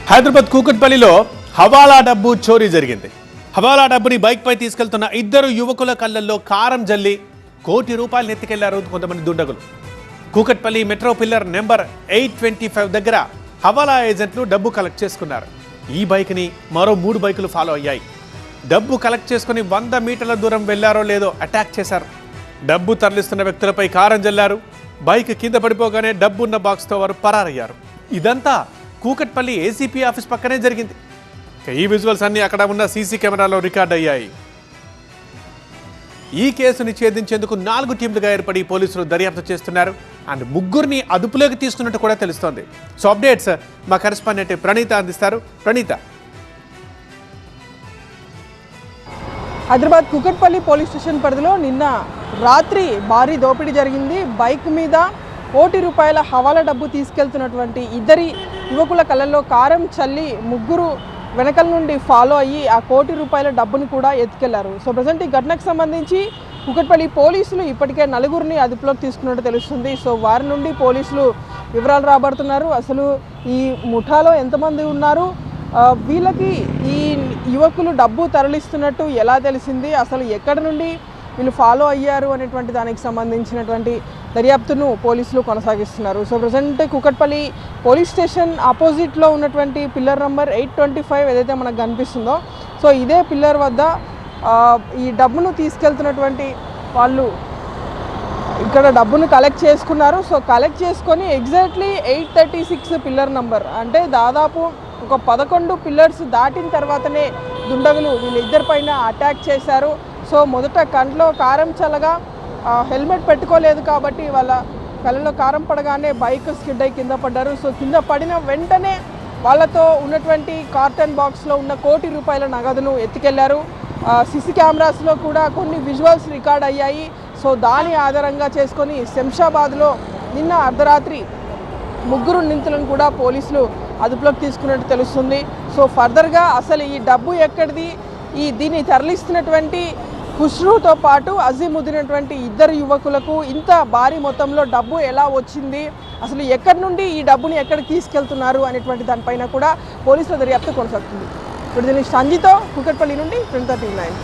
హైదరాబాద్ కూకట్పల్లిలో హవాలా డబ్బు చోరీ జరిగింది. హవాలా డబ్బుని బైక్ పై తీసుకెళ్తున్న ఇద్దరు యువకుల కళ్ళల్లో కారం జల్లి ₹1 కోటి ఎత్తుకెళ్లారు కొంతమంది దుండగులు. కూకట్పల్లి మెట్రో పిల్లర్ నెంబర్ 825 దగ్గర హవాలా ఏజెంట్లు డబ్బు కలెక్ట్ చేసుకున్నారు. ఈ బైక్ ని మరో 3 బైకులు ఫాలో అయ్యాయి. డబ్బు కలెక్ట్ చేసుకుని 100 మీటర్ల దూరం వెళ్లారో లేదో అటాక్ చేశారు. డబ్బు తరలిస్తున్న వ్యక్తులపై కారం జల్లారు. బైక్ కింద పడిపోగానే డబ్బున్న బాక్స్తో వారు పరారయ్యారు. ఇదంతా కూకట్పల్లి ఏసీపీ ఆఫీస్ పక్కనే జరిగింది. ఈ విజువల్స్ అన్ని అక్కడ ఉన్న సీసీ కెమెరాలో రికార్డ్ అయ్యాయి. ఈ కేసుని ఛేదించేందుకు 4 టీంలుగా ఏర్పడి పోలీసులు దర్యాప్తు చేస్తున్నారు. అండ్ 3 అదుపులోకి తీసుకున్నట్టు కూడా తెలుస్తోంది. సో అప్డేట్స్ మా కరెస్పాండెంట్ ప్రణీత అందిస్తారు. ప్రణీత, హైదరాబాద్ కూకట్పల్లి పోలీస్ స్టేషన్ పరిధిలో నిన్న రాత్రి భారీ దోపిడీ జరిగింది. బైక్ మీద ₹1 కోటి హవాలా డబ్బు తీసుకెళ్తున్నటువంటి ఇద్దరి యువకుల కళ్ళల్లో కారం చల్లి 3 వెనకల నుండి ఫాలో అయ్యి ఆ ₹1 కోటి డబ్బును కూడా ఎత్తుకెళ్లారు. సో ప్రజెంట్ ఈ ఘటనకు సంబంధించి కూకట్పల్లి పోలీసులు ఇప్పటికే 4 అదుపులోకి తీసుకున్నట్టు తెలుస్తుంది. సో వారి నుండి పోలీసులు వివరాలు రాబడుతున్నారు. అసలు ఈ ముఠాలో ఎంతమంది ఉన్నారు, వీళ్ళకి ఈ యువకులు డబ్బు తరలిస్తున్నట్టు ఎలా తెలిసింది, అసలు ఎక్కడి నుండి వీళ్ళు ఫాలో అయ్యారు అనేటువంటి దానికి సంబంధించినటువంటి దర్యాప్తును పోలీసులు కొనసాగిస్తున్నారు. So present Kukatpally police station ఆపోజిట్లో ఉన్నటువంటి పిల్లర్ నెంబర్ 825 ఏదైతే మనకు కనిపిస్తుందో, సో ఇదే పిల్లర్ వద్ద ఈ డబ్బును తీసుకెళ్తున్నటువంటి వాళ్ళు ఇక్కడ డబ్బును కలెక్ట్ చేసుకున్నారు. సో కలెక్ట్ చేసుకొని ఎగ్జాక్ట్లీ 836 పిల్లర్ నెంబర్, అంటే దాదాపు ఒక 11 పిల్లర్స్ దాటిన తర్వాతనే దుండగులు వీళ్ళిద్దరిపైన అటాక్ చేశారు. సో మొదట కంట్లో కారం చల్లగా హెల్మెట్ పెట్టుకోలేదు కాబట్టి వాళ్ళ కళ్ళలో కారం పడగానే బైక్ స్కిడ్ అయి కింద పడ్డారు. సో కింద పడిన వెంటనే వాళ్ళతో ఉన్నటువంటి కార్టన్ బాక్స్లో ఉన్న ₹1 కోటి నగదును ఎత్తుకెళ్లారు. సీసీ కెమెరాస్లో కూడా కొన్ని విజువల్స్ రికార్డ్ అయ్యాయి. సో దాని ఆధారంగా చేసుకొని శంషాబాద్లో నిన్న అర్ధరాత్రి 3 నిందితులను కూడా పోలీసులు అదుపులోకి తీసుకున్నట్టు తెలుస్తుంది. సో ఫర్దర్గా అసలు ఈ డబ్బు ఎక్కడిది, దీన్ని తరలిస్తున్నటువంటి ఖుష్రూతో పాటు అజీముద్దీనటువంటి ఇద్దరు యువకులకు ఇంత భారీ మొత్తంలో డబ్బు ఎలా వచ్చింది, అసలు ఎక్కడి నుండి ఈ డబ్బుని ఎక్కడికి తీసుకెళ్తున్నారు అనేటువంటి దానిపైన కూడా పోలీసుల దర్యాప్తు కొనసాగుతుంది. ఇప్పుడు దీన్ని సంజితో కూకట్పల్లి నుండి 29.